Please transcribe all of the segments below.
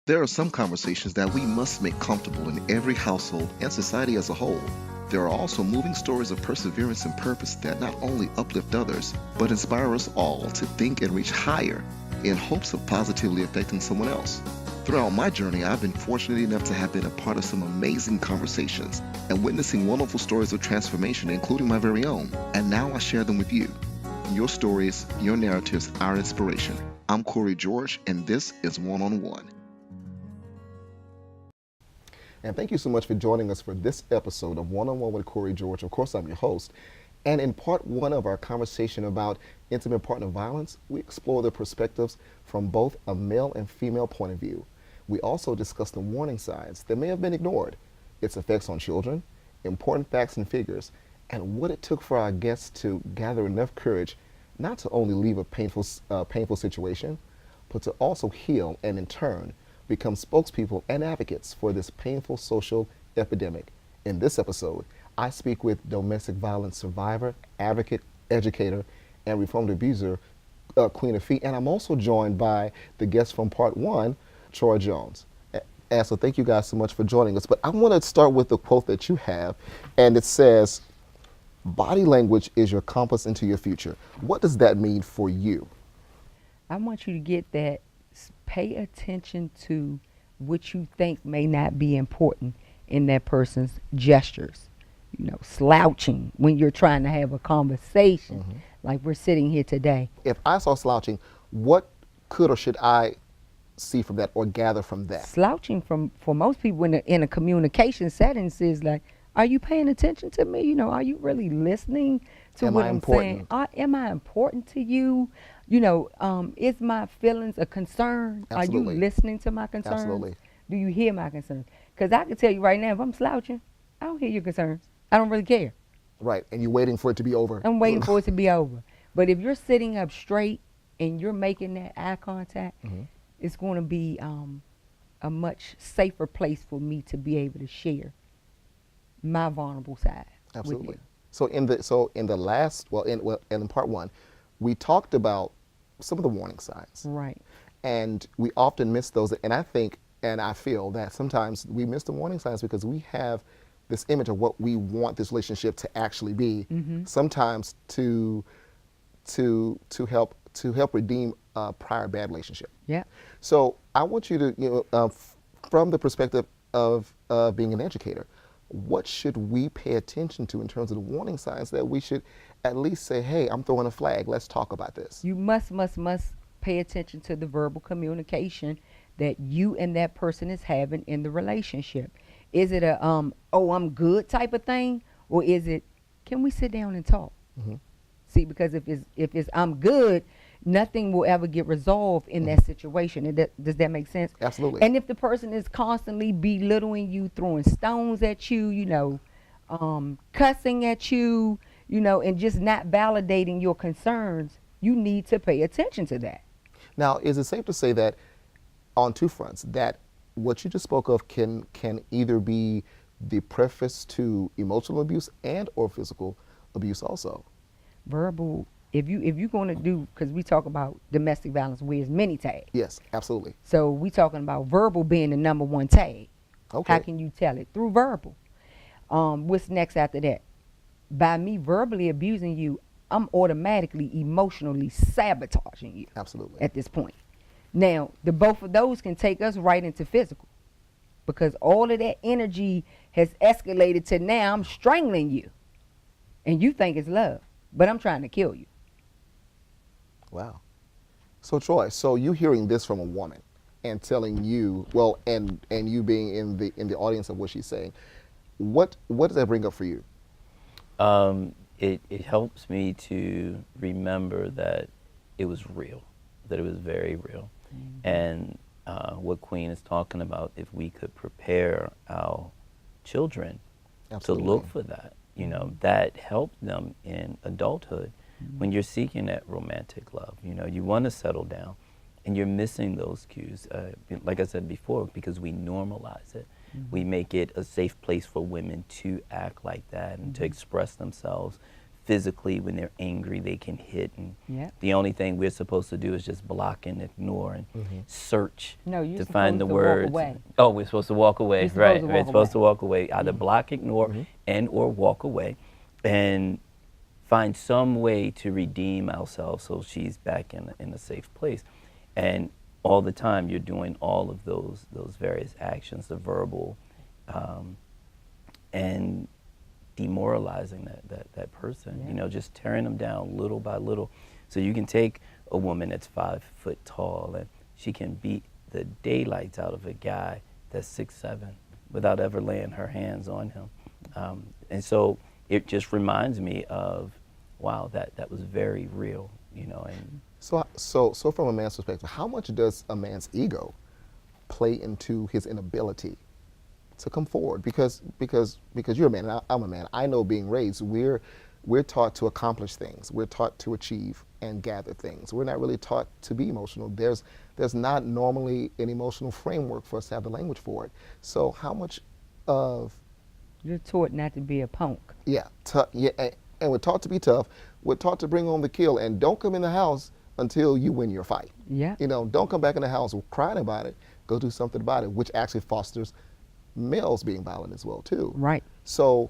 There are some conversations that we must make comfortable in every household and society as a whole. There are also moving stories of perseverance and purpose that not only uplift others, but inspire us all to think and reach higher in hopes of positively affecting someone else. Throughout my journey, I've been fortunate enough to have been a part of some amazing conversations and witnessing wonderful stories of transformation, including my very own. And now I share them with you. Your stories, your narratives, our inspiration. I'm Cory George, and this is One on One. And thank you so much for joining us for this episode of One on One with Cory George. Of course, I'm your host. And in part one of our conversation about intimate partner violence, we explore the perspectives from both a male and female point of view. We also discuss the warning signs that may have been ignored, its effects on children, important facts and figures, and what it took for our guests to gather enough courage not to only leave a painful situation, but to also heal and in turn become spokespeople and advocates for this painful social epidemic. In this episode, I speak with domestic violence survivor, advocate, educator, and reformed abuser, Queen Afee, and I'm also joined by the guest from part one, Troy Jones. And so thank you guys so much for joining us. But I want to start with the quote that you have, and it says, "Body language is your compass into your future." What does that mean for you? I want you to get that. Pay attention to what you think may not be important in that person's gestures. Slouching when you're trying to have a conversation, like we're sitting here today. If I saw slouching, what could or should I see from that or gather from that? Slouching for most people in a communication setting is like, are you paying attention to me? Are you really listening to what I'm saying? Am I important to you? Is my feelings a concern? Absolutely. Are you listening to my concerns? Absolutely. Do you hear my concerns? Because I can tell you right now, if I'm slouching, I don't hear your concerns. I don't really care. Right, and you're waiting for it to be over. I'm waiting for it to be over. But if you're sitting up straight and you're making that eye contact, it's going to be a much safer place for me to be able to share my vulnerable side. Absolutely. With you. In part one, we talked about some of the warning signs. Right. And we often miss those. And I think, and I feel that sometimes we miss the warning signs because we have this image of what we want this relationship to actually be. Sometimes to help redeem a prior bad relationship. Yeah. So I want you to, from the perspective of being an educator, what should we pay attention to in terms of the warning signs that we should at least say, hey, I'm throwing a flag, let's talk about this? You must pay attention to the verbal communication that you and that person is having in the relationship. Is it a, oh, I'm good type of thing? Or is it, can we sit down and talk? See, because if it's I'm good, nothing will ever get resolved in that situation. Does that make sense? Absolutely. And if the person is constantly belittling you, throwing stones at you, cussing at you, and just not validating your concerns, you need to pay attention to that. Now, is it safe to say that on two fronts, that what you just spoke of can either be the preface to emotional abuse and or physical abuse also? Verbal, if you're going to do, because we talk about domestic violence, where's many tags. Yes, absolutely. So we talking about verbal being the number one tag. Okay. How can you tell it? Through verbal. What's next after that? By me verbally abusing you, I'm automatically emotionally sabotaging you. Absolutely. At this point. Now, the both of those can take us right into physical, because all of that energy has escalated to now I'm strangling you, and you think it's love, but I'm trying to kill you. Wow. So Troy, so you hearing this from a woman and telling you, well, and you being in the audience of what she's saying, what does that bring up for you? It helps me to remember that it was real, that it was very real. And what Queen is talking about, if we could prepare our children Absolutely. to look for that, that helped them in adulthood. When you're seeking that romantic love, you want to settle down, and you're missing those cues. Like I said before, because we normalize it. We make it a safe place for women to act like that and to express themselves physically, when they're angry, they can hit. And Yeah. the only thing we're supposed to do is just block and ignore and search No, you're to find the supposed to walk words. away. Oh, we're supposed to walk away, You're supposed right? to We're walk supposed away. to walk away. Either block, ignore, and or walk away, and find some way to redeem ourselves so she's back in a safe place. And all the time you're doing all of those various actions, the verbal, and demoralizing that person, Yeah. you know, just tearing them down little by little. So you can take a woman that's 5 foot tall and she can beat the daylights out of a guy that's 6'7" without ever laying her hands on him. And so it just reminds me of, wow, that was very real, you know. And So from a man's perspective, how much does a man's ego play into his inability to come forward? Because you're a man and I'm a man. I know being raised, we're taught to accomplish things. We're taught to achieve and gather things. We're not really taught to be emotional. There's not normally an emotional framework for us to have the language for it. So how much of You're taught not to be a punk. and we're taught to be tough. We're taught to bring on the kill and don't come in the house until you win your fight. Yeah. You know, don't come back in the house crying about it. Go do something about it, which actually fosters males being violent as well too. Right. So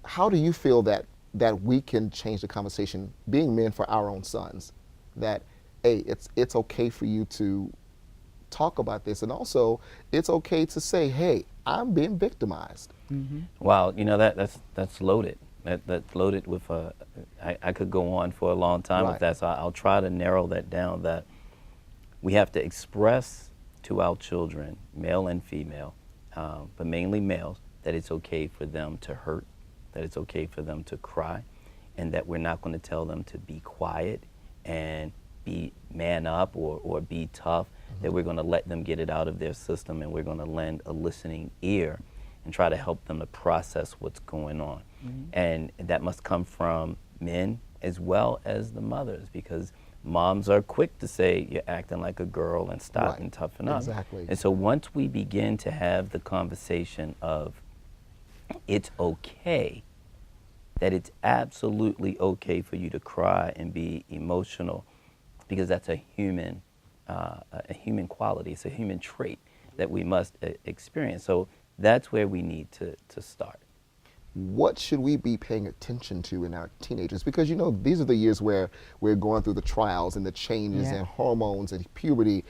how do you feel that we can change the conversation, being men, for our own sons, that hey, it's okay for you to talk about this, and also it's okay to say, hey, I'm being victimized. wow, you know, that's loaded. That's loaded with I could go on for a long time Right. with that, so I'll try to narrow that down. That we have to express to our children, male and female, but mainly males, that it's okay for them to hurt, that it's okay for them to cry, and that we're not going to tell them to be quiet and be man up or be tough, that we're going to let them get it out of their system, and we're going to lend a listening ear and try to help them to process what's going on. And that must come from men as well as the mothers, because moms are quick to say, you're acting like a girl and stop Right. and toughen up. Exactly. And so once we begin to have the conversation of it's okay, that it's absolutely okay for you to cry and be emotional, because that's a human quality, it's a human trait that we must experience. So that's where we need to start. What should we be paying attention to in our teenagers? Because, you know, these are the years where we're going through the trials and the changes Yeah. and hormones and puberty.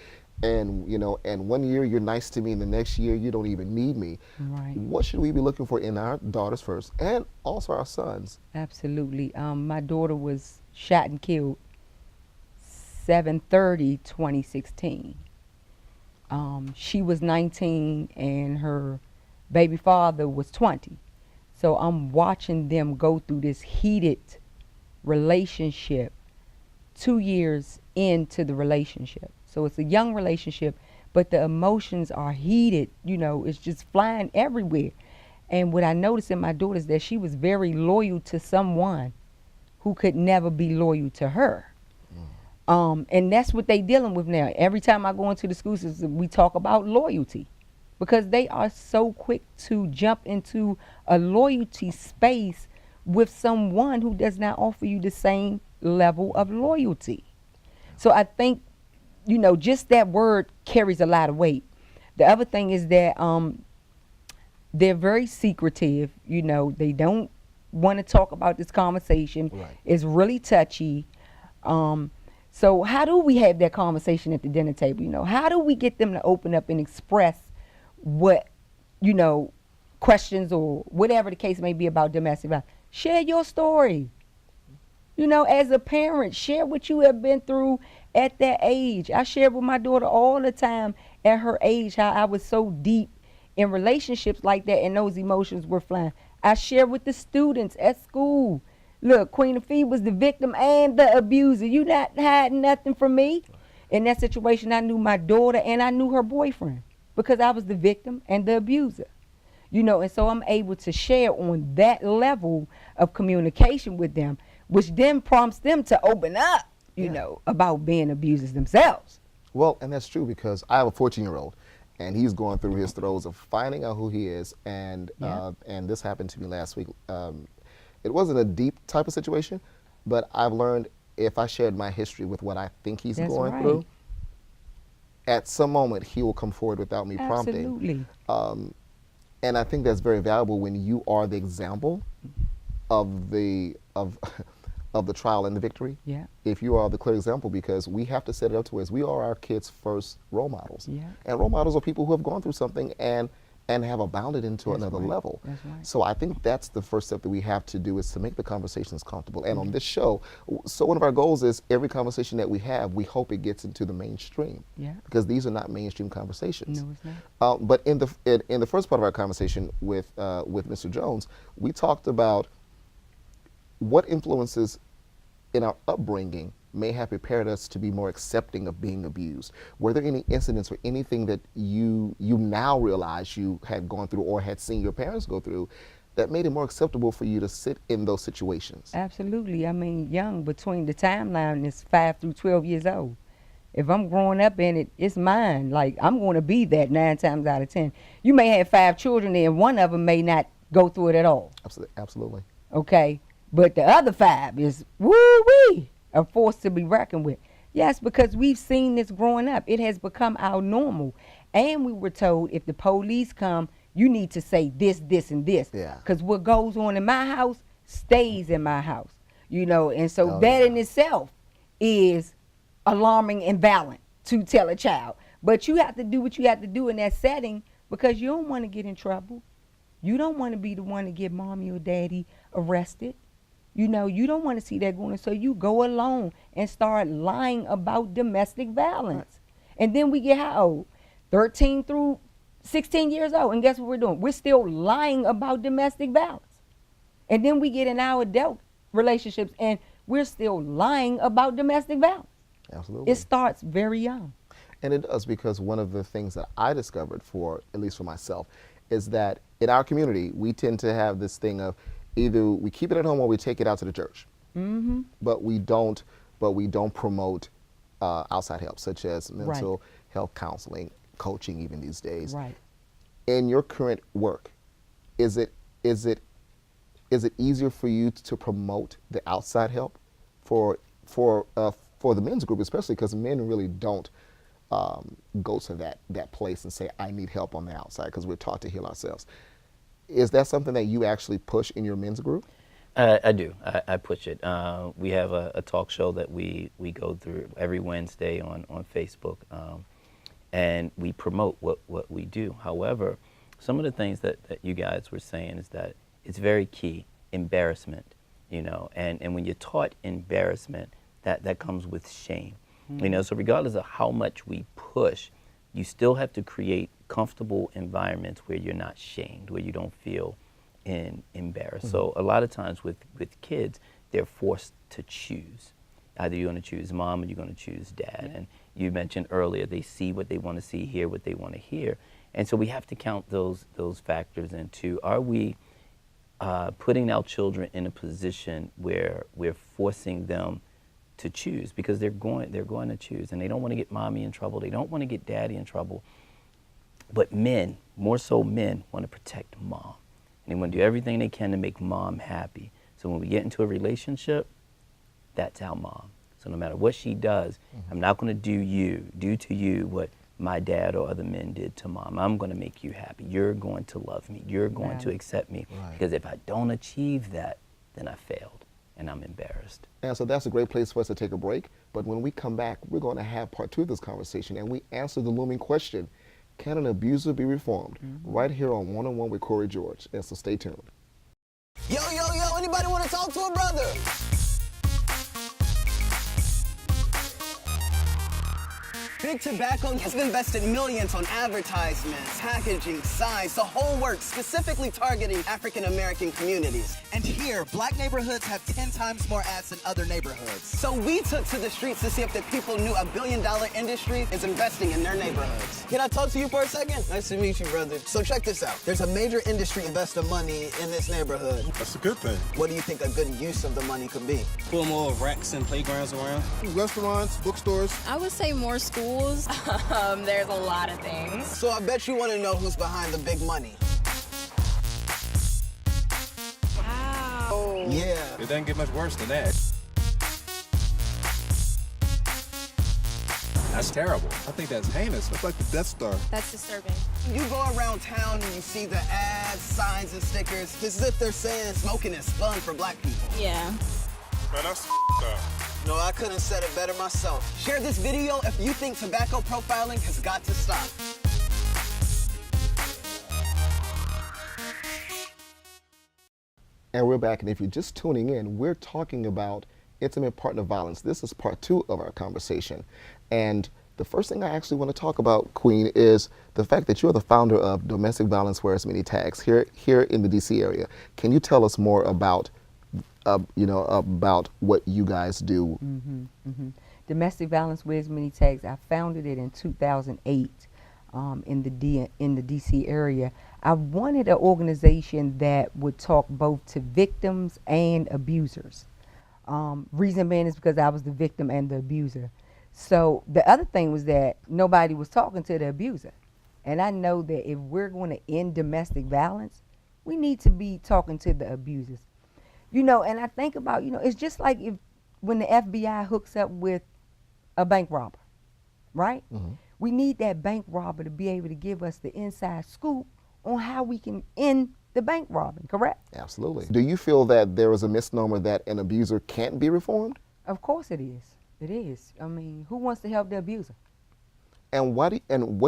And, you know, and one year you're nice to me and the next year you don't even need me. Right. What should we be looking for in our daughters first and also our sons? Absolutely. My daughter was shot and killed 7/30/2016. She was 19 and her baby father was 20. So I'm watching them go through this heated relationship 2 years into the relationship. So it's a young relationship, but the emotions are heated, you know, it's just flying everywhere. And what I noticed in my daughter is that she was very loyal to someone who could never be loyal to her. And that's what they dealing with now. Every time I go into the school system, we talk about loyalty, because they are so quick to jump into a loyalty space with someone who does not offer you the same level of loyalty. So I think, you know, just that word carries a lot of weight. The other thing is that they're very secretive. You know, they don't want to talk about this conversation. Right. It's really touchy. So how do we have that conversation at the dinner table? You know, how do we get them to open up and express what, you know, questions or whatever the case may be about domestic violence? Share your story. You know, as a parent, share what you have been through at that age. I share with my daughter all the time at her age how I was so deep in relationships like that and those emotions were flying. I share with the students at school. Look, Queen Afee was the victim and the abuser. You not hiding nothing from me. In that situation, I knew my daughter and I knew her boyfriend because I was the victim and the abuser. You know, and so I'm able to share on that level of communication with them, which then prompts them to open up, you know, about being abusers themselves. Well, and that's true, because I have a 14-year-old and he's going through his throes of finding out who he is. And and this happened to me last week. it wasn't a deep type of situation, but I've learned if I shared my history with what I think he's That's going right. through, at some moment he will come forward without me prompting. Absolutely. And I think that's very valuable when you are the example of the trial and the victory. Yeah. If you are the clear example, because we have to set it up to as we are our kids' first role models. Yeah. And role models are people who have gone through something and have abounded into That's another right. level. That's right. So I think that's the first step that we have to do, is to make the conversations comfortable. And on this show, so one of our goals is every conversation that we have, we hope it gets into the mainstream. Yeah. Because these are not mainstream conversations. No, it's not. But in the first part of our conversation with Mr. Jones, we talked about what influences in our upbringing may have prepared us to be more accepting of being abused. Were there any incidents or anything that you now realize you had gone through or had seen your parents go through that made it more acceptable for you to sit in those situations? Absolutely. I mean, young, between the timeline is 5 through 12 years old. If I'm growing up in it, it's mine. Like, I'm going to be that 9 times out of 10. You may have 5 children and one of them may not go through it at all. Absolutely. Okay? But the other 5 is, woo-wee, a force to be reckoned with. Yes, because we've seen this growing up. It has become our normal. And we were told if the police come, you need to say this, this, and this. Yeah. Because what goes on in my house stays in my house. You know, and so that in itself is alarming and violent to tell a child. But you have to do what you have to do in that setting because you don't want to get in trouble. You don't want to be the one to get mommy or daddy arrested. You know, you don't want to see that going on. So you go alone and start lying about domestic violence. And then we get how old? 13 through 16 years old. And guess what we're doing? We're still lying about domestic violence. And then we get in our adult relationships and we're still lying about domestic violence. Absolutely. It starts very young. And it does, because one of the things that I discovered, for at least for myself, is that in our community, we tend to have this thing of either we keep it at home or we take it out to the church. Mm-hmm. But we don't promote outside help, such as mental health counseling, coaching, even these days. Right. In your current work, is it easier for you to promote the outside help for the men's group, especially because men really don't go to that place and say, I need help on the outside, because we're taught to heal ourselves. Is that something that you actually push in your men's group? I do. I push it. We have a talk show that we go through every Wednesday on Facebook, and we promote what we do. However, some of the things that you guys were saying is that it's very key, embarrassment, you know, and when you're taught embarrassment, that comes with shame. You know, so regardless of how much we push, you still have to create comfortable environments where you're not shamed, where you don't feel embarrassed. So a lot of times with kids, they're forced to choose. Either you're going to choose mom or you're going to choose dad. And you mentioned earlier, they see what they want to see, hear what they want to hear. And so we have to count those factors into, are we putting our children in a position where we're forcing them to choose, because they're going to choose, and they don't want to get mommy in trouble, they don't want to get daddy in trouble. But men, more so men, want to protect mom. And they want to do everything they can to make mom happy. So when we get into a relationship, that's our mom. So no matter what she does, I'm not going to do to you what my dad or other men did to mom. I'm going to make you happy. You're going to love me. You're going to accept me. Right. Because if I don't achieve that, then I failed and I'm embarrassed. And so that's a great place for us to take a break. But when we come back, we're going to have part 2 of this conversation, and we answer the looming question, can an abuser be reformed? Right here on One-on-One with Cory George. And so stay tuned. Yo, anybody want to talk to a brother? Big Tobacco has invested millions on advertisements, packaging, signs, the whole works, specifically targeting African-American communities. And here, black neighborhoods have 10 times more ads than other neighborhoods. So we took to the streets to see if the people knew a billion-dollar industry is investing in their neighborhoods. Can I talk to you for a second? Nice to meet you, brother. So check this out. There's a major industry investing money in this neighborhood. That's a good thing. What do you think a good use of the money could be? Put more racks and playgrounds around. Restaurants, bookstores. I would say more schools. There's a lot of things. So I bet you want to know who's behind the big money. Wow. Yeah. It doesn't get much worse than that. That's terrible. I think that's heinous. That's like the Death Star. That's disturbing. You go around town and you see the ads, signs, and stickers. It's as if they're saying smoking is fun for black people. Yeah. Man, that's up. No, I couldn't have said it better myself. Share this video if you think tobacco profiling has got to stop. And we're back, and if you're just tuning in, we're talking about intimate partner violence. This is part 2 of our conversation. And the first thing I actually want to talk about, Queen, is the fact that you're the founder of Domestic Violence Wears Many Tags here in the DC area. Can you tell us more about, about what you guys do? Domestic Violence Wears Many Tags. I founded it in 2008 in the DC area. I wanted an organization that would talk both to victims and abusers. Reason being is because I was the victim and the abuser. So the other thing was that nobody was talking to the abuser. And I know that if we're going to end domestic violence, we need to be talking to the abusers. And I think about, it's just like when the FBI hooks up with a bank robber, right? Mm-hmm. We need that bank robber to be able to give us the inside scoop on how we can end the bank robbing, correct? Absolutely. Do you feel that there is a misnomer that an abuser can't be reformed? Of course it is. It is. I mean, who wants to help the abuser? And what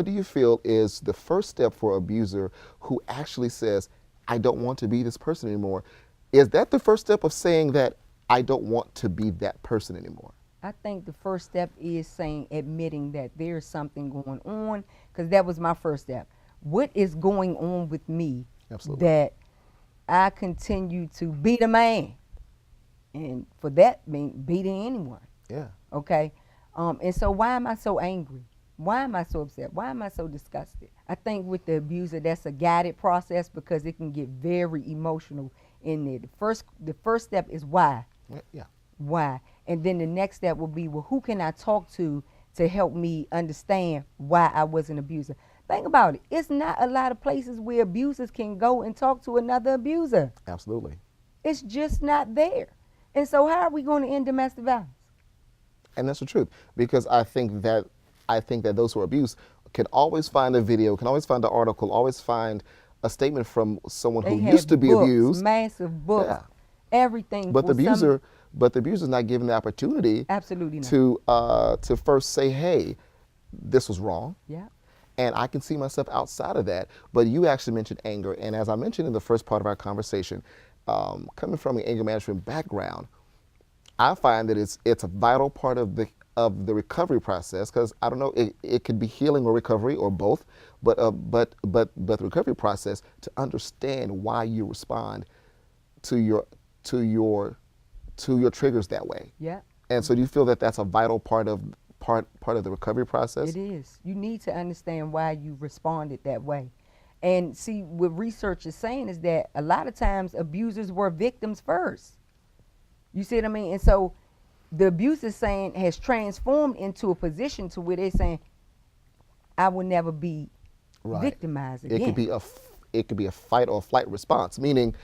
do you feel is the first step for an abuser who actually says, I don't want to be this person anymore? Is that the first step of saying that I don't want to be that person anymore? I think the first step is admitting that there's something going on, because that was my first step. What is going on with me? Absolutely. That I continue to beat a man? And for that mean beating anyone. Yeah. Okay. And so why am I so angry? Why am I so upset? Why am I so disgusted? I think with the abuser, that's a guided process because it can get very emotional in there. The first step is why. Yeah. Why? And then the next step will be, well, who can I talk to help me understand why I was an abuser? Think about it. It's not a lot of places where abusers can go and talk to another abuser. Absolutely. It's just not there. And so how are we going to end domestic violence? And that's the truth, because I think that those who are abused can always find a video, can always find an article, always find a statement from someone who used to be books, abused. Massive books, yeah. Everything. But the abuser's not given the opportunity. Absolutely not. To first say, hey, this was wrong. Yeah. And I can see myself outside of that. But you actually mentioned anger, and as I mentioned in the first part of our conversation, coming from an anger management background, I find that it's a vital part of the recovery process, because I don't know, it could be healing or recovery or both, but the recovery process to understand why you respond to your triggers that way. Yeah. And so do you feel that that's a vital part of the recovery process? It is. You need to understand why you responded that way. And see, what research is saying is that a lot of times abusers were victims first. You see what I mean? And so the abuser has transformed into a position to where they're saying, I will never be victimized again. It could be a fight or flight response, meaning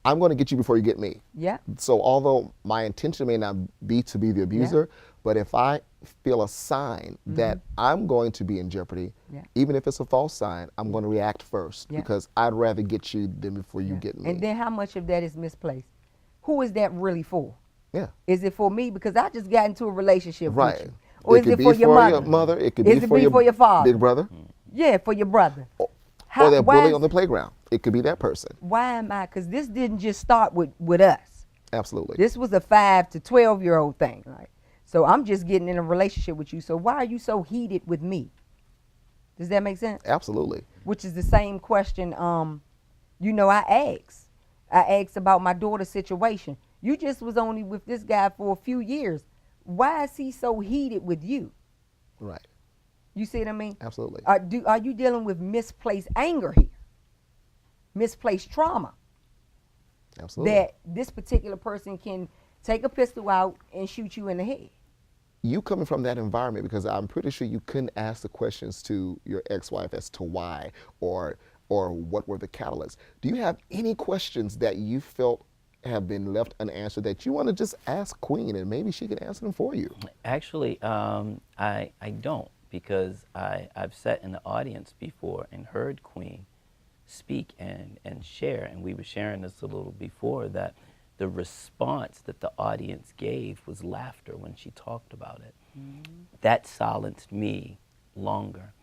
I'm going to get you before you get me. Yeah. So although my intention may not be to be the abuser, but if I feel a sign that I'm going to be in jeopardy, even if it's a false sign, I'm going to react first because I'd rather get you than before you get me. And then how much of that is misplaced? Who is that really for? Yeah. Is it for me because I just got into a relationship with you? Or is it for your mother? It could be for your father? Big brother? Yeah, for your brother. Or that bully on the playground. It could be that person. Why am I? Because this didn't just start with us. Absolutely. This was a 5 to 12-year-old thing. Right? So I'm just getting in a relationship with you. So why are you so heated with me? Does that make sense? Absolutely. Which is the same question, I asked about my daughter's situation. You just was only with this guy for a few years. Why is he so heated with you? Right. You see what I mean? Absolutely. Are you dealing with misplaced anger here? Misplaced trauma? Absolutely. That this particular person can take a pistol out and shoot you in the head. You coming from that environment, because I'm pretty sure you couldn't ask the questions to your ex-wife as to why or what were the catalysts. Do you have any questions that you felt have been left unanswered that you want to just ask Queen and maybe she can answer them for you? Actually, I don't, because I've sat in the audience before and heard Queen speak and share, and we were sharing this a little before, that the response that the audience gave was laughter when she talked about it. That silenced me longer.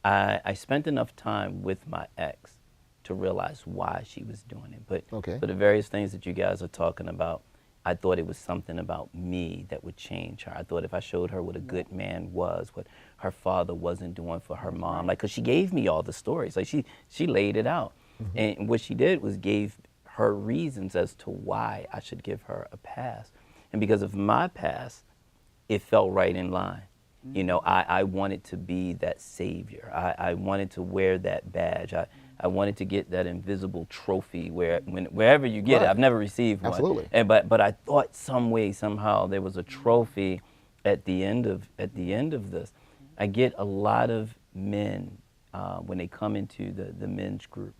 I spent enough time with my ex to realize why she was doing it. But for the various things that you guys are talking about, I thought it was something about me that would change her. I thought if I showed her what a good man was, what her father wasn't doing for her mom, like, because she gave me all the stories. Like, she laid it out. And what she did was gave her reasons as to why I should give her a pass. And because of my past, it fell right in line. You know, I wanted to be that savior. I wanted to wear that badge. I wanted to get that invisible trophy wherever you get it. I've never received one. Absolutely. But I thought some way, somehow, there was a trophy at the end of this. I get a lot of men when they come into the men's group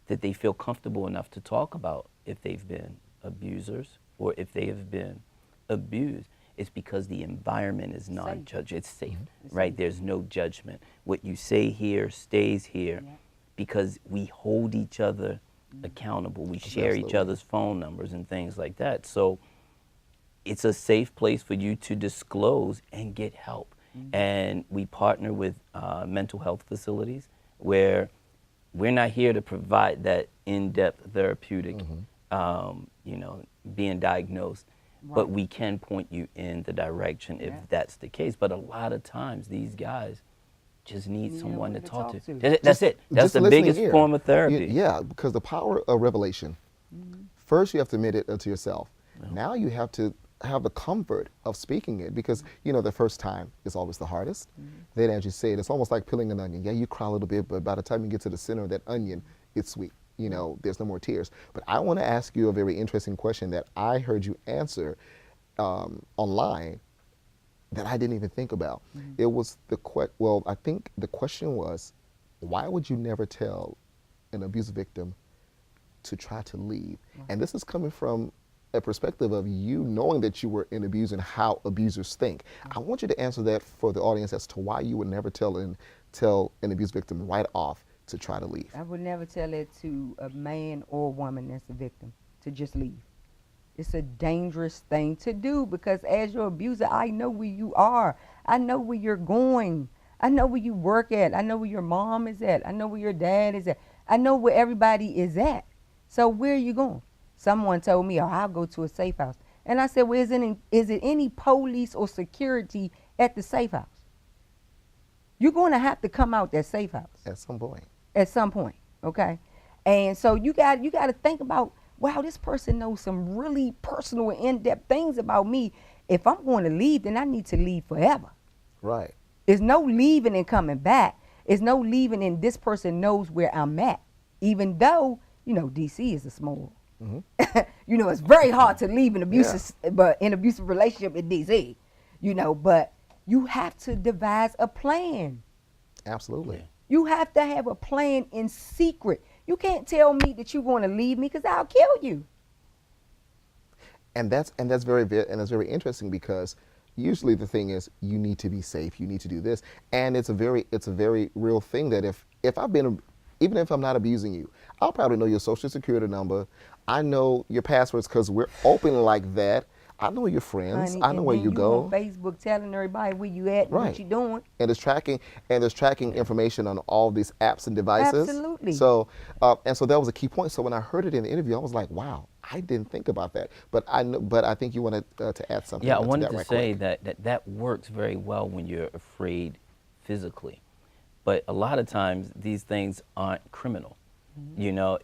that they feel comfortable enough to talk about if they've been abusers or if they have been abused. It's because the environment is non-judgmental. It's safe, right? There's no judgment. What you say here stays here because we hold each other accountable. We share each other's phone numbers and things like that. So it's a safe place for you to disclose and get help. And we partner with mental health facilities where we're not here to provide that in-depth therapeutic, you know, being diagnosed. But we can point you in the direction if that's the case. But a lot of times, these guys just need someone to talk to. That's it. That's the biggest form of therapy. Yeah, because the power of revelation, first you have to admit it to yourself. Now you have to have the comfort of speaking it, because, you know, the first time is always the hardest. Then, as you said, it's almost like peeling an onion. Yeah, you cry a little bit, but by the time you get to the center of that onion, it's sweet. You know, there's no more tears. But I want to ask you a very interesting question that I heard you answer online that I didn't even think about. It was I think the question was, why would you never tell an abuse victim to try to leave? And this is coming from a perspective of you knowing that you were in abuse and how abusers think. I want you to answer that for the audience as to why you would never tell an abuse victim right off to try to leave. I would never tell it to a man or a woman that's a victim to just leave. It's a dangerous thing to do, because as your abuser, I know where you are. I know where you're going. I know where you work at. I know where your mom is at. I know where your dad is at. I know where everybody is at. So where are you going? Someone told me, oh, I'll go to a safe house. And I said, well, is it any police or security at the safe house? You're going to have to come out that safe house. At some point. At some point, okay? And so you got to think about, wow, this person knows some really personal and in-depth things about me. If I'm going to leave, then I need to leave forever. Right. There's no leaving and coming back. There's no leaving and this person knows where I'm at. Even though, you know, DC is a small. You know, it's very hard to leave an abusive relationship in DC. You know, but you have to devise a plan. Absolutely. You have to have a plan in secret. You can't tell me that you're going to leave me, because I'll kill you. And that's very interesting, because usually the thing is, you need to be safe. You need to do this, and it's a very real thing that if I've been, even if I'm not abusing you, I'll probably know your social security number. I know your passwords because we're open like that. I know your friends. Honey, I know where you go. On Facebook telling everybody where you at and what you doing. And there's tracking information on all these apps and devices. Absolutely. So and so that was a key point. So when I heard it in the interview, I was like, wow, I didn't think about that. But I think you wanted to add something. Yeah, I to wanted that to say that works very well when you're afraid physically. But a lot of times these things aren't criminal. You know,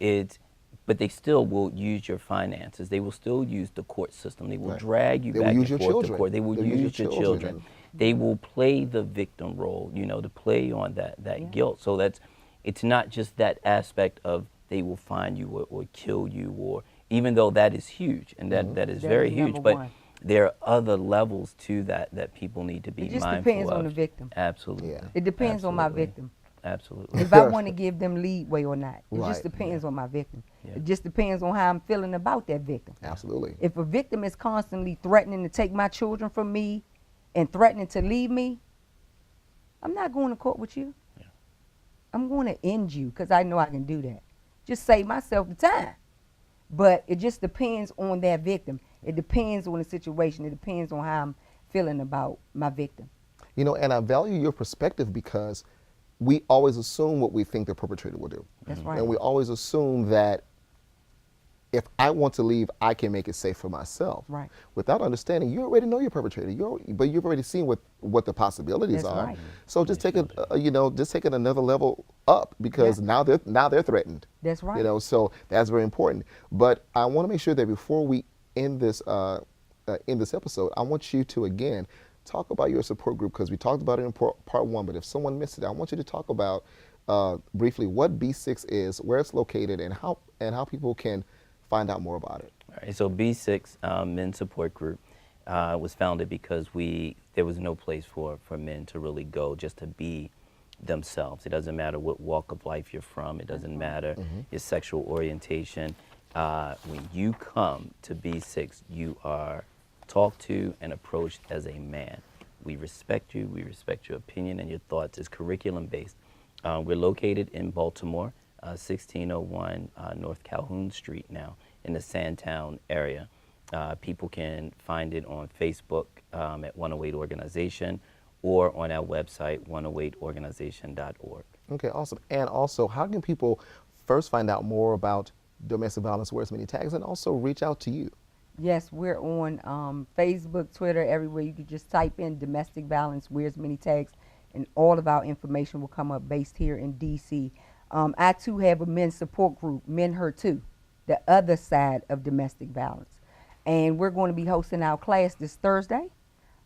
but they still will use your finances. They will still use the court system. They will drag you back and forth to court. They will use your children. They will play the victim role, you know, to play on that guilt. So it's not just that aspect of they will find you or kill you, or even though that is huge and that is very huge, but there are other levels to that people need to be mindful of. It just depends on the victim. Absolutely. It depends on my victim. Absolutely. if I want to give them leeway or not. It Right. just depends on my victim. Yeah. It just depends on how I'm feeling about that victim. Absolutely. If a victim is constantly threatening to take my children from me and threatening to leave me, I'm not going to court with you. Yeah. I'm going to end you because I know I can do that. Just save myself the time. But it just depends on that victim. It depends on the situation. It depends on how I'm feeling about my victim. You know, and I value your perspective because we always assume what we think the perpetrator will do. That's right. And we always assume that if I want to leave, I can make it safe for myself. Right. Without understanding, you already know your perpetrator. But you've already seen what the possibilities That's are. right. So just take it, just take it another level up because now they're threatened. That's right. You know, so that's very important. But I want to make sure that before we end this episode, I want you to again talk about your support group because we talked about it in part one. But if someone missed it, I want you to talk about briefly what B6 is, where it's located, and how people can find out more about it. All right, so B6 Men's Support Group was founded because there was no place for men to really go just to be themselves. It doesn't matter what walk of life you're from. It doesn't matter your sexual orientation. When you come to B6, you are talked to and approached as a man. We respect you. We respect your opinion and your thoughts. It's curriculum based. We're located in Baltimore, 1601 North Calhoun Street now in the Sandtown area. People can find it on Facebook at 108 Organization or on our website, 108organization.org. Okay, awesome. And also, how can people first find out more about domestic violence, wears many tags, and also reach out to you? Yes, we're on Facebook, Twitter, everywhere. You can just type in domestic violence, wears many tags, and all of our information will come up based here in D.C. I, too, have a men's support group, Men Her Too, the other side of domestic violence. And we're going to be hosting our class this Thursday.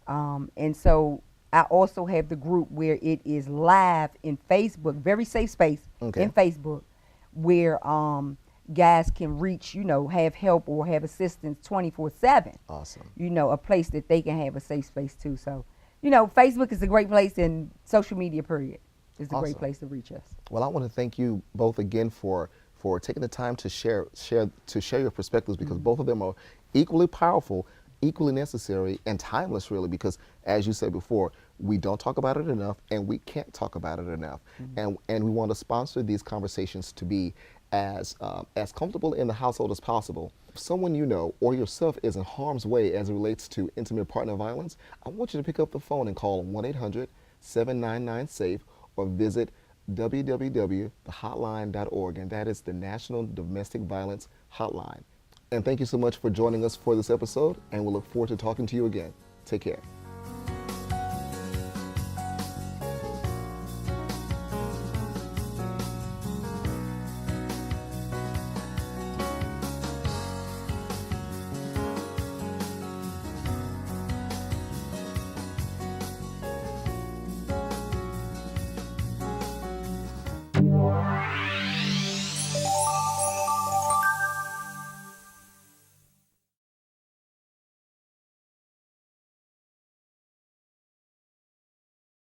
And so I also have the group where it is live in Facebook, very safe space in Facebook, where guys can reach, have help or have assistance 24/7. Awesome. A place that they can have a safe space too. So, Facebook is a great place, and social media, period, is a great place to reach us. Well, I want to thank you both again for taking the time to share your perspectives because both of them are equally powerful, equally necessary, and timeless, really, because as you said before, we don't talk about it enough and we can't talk about it enough. And we want to sponsor these conversations to be as comfortable in the household as possible. If someone you know or yourself is in harm's way as it relates to intimate partner violence, I want you to pick up the phone and call 1-800-799-SAFE or visit www.thehotline.org, and that is the National Domestic Violence Hotline. And thank you so much for joining us for this episode, and we'll look forward to talking to you again. Take care.